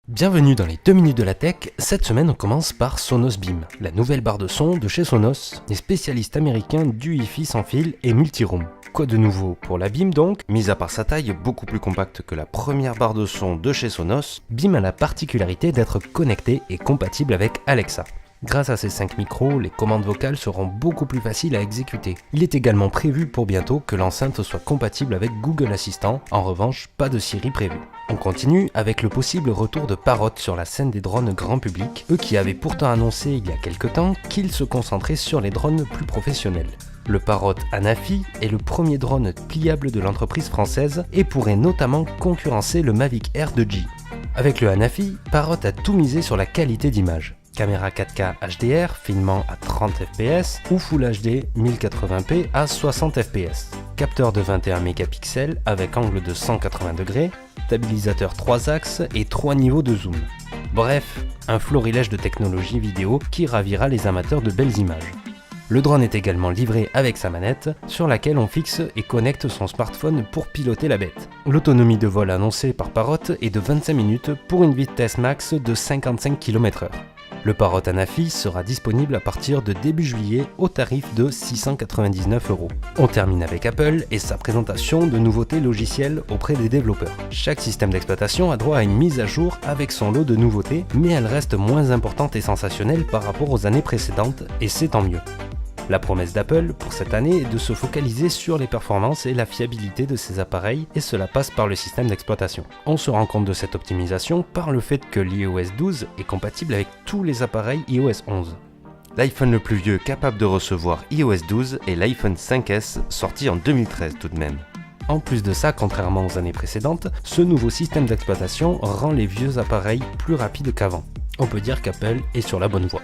Bienvenue dans les 2 minutes de la tech. Cette semaine on commence par Sonos Beam, la nouvelle barre de son de chez Sonos, les spécialistes américains du Hi-Fi sans fil et multi-room. Quoi de nouveau pour la Beam donc? Mis à part sa taille beaucoup plus compacte que la première barre de son de chez Sonos, Beam a la particularité d'être connectée et compatible avec Alexa. Grâce à ces 5 micros, les commandes vocales seront beaucoup plus faciles à exécuter. Il est également prévu pour bientôt que l'enceinte soit compatible avec Google Assistant, en revanche pas de Siri prévu. On continue avec le possible retour de Parrot sur la scène des drones grand public, eux qui avaient pourtant annoncé il y a quelques temps qu'ils se concentraient sur les drones plus professionnels. Le Parrot Anafi est le premier drone pliable de l'entreprise française et pourrait notamment concurrencer le Mavic Air de G. Avec le Anafi, Parrot a tout misé sur la qualité d'image. Caméra 4K HDR filmant à 30 fps ou Full HD 1080p à 60 fps. Capteur de 21 mégapixels avec angle de 180 degrés, stabilisateur 3 axes et 3 niveaux de zoom. Bref, un florilège de technologies vidéo qui ravira les amateurs de belles images. Le drone est également livré avec sa manette, sur laquelle on fixe et connecte son smartphone pour piloter la bête. L'autonomie de vol annoncée par Parrot est de 25 minutes pour une vitesse max de 55 km/h. Le Parrot Anafi sera disponible à partir de début juillet au tarif de 699 €. On termine avec Apple et sa présentation de nouveautés logicielles auprès des développeurs. Chaque système d'exploitation a droit à une mise à jour avec son lot de nouveautés, mais elle reste moins importante et sensationnelle par rapport aux années précédentes, et c'est tant mieux. La promesse d'Apple pour cette année est de se focaliser sur les performances et la fiabilité de ses appareils et cela passe par le système d'exploitation. On se rend compte de cette optimisation par le fait que l'iOS 12 est compatible avec tous les appareils iOS 11. L'iPhone le plus vieux capable de recevoir iOS 12 est l'iPhone 5S sorti en 2013 tout de même. En plus de ça, contrairement aux années précédentes, ce nouveau système d'exploitation rend les vieux appareils plus rapides qu'avant. On peut dire qu'Apple est sur la bonne voie.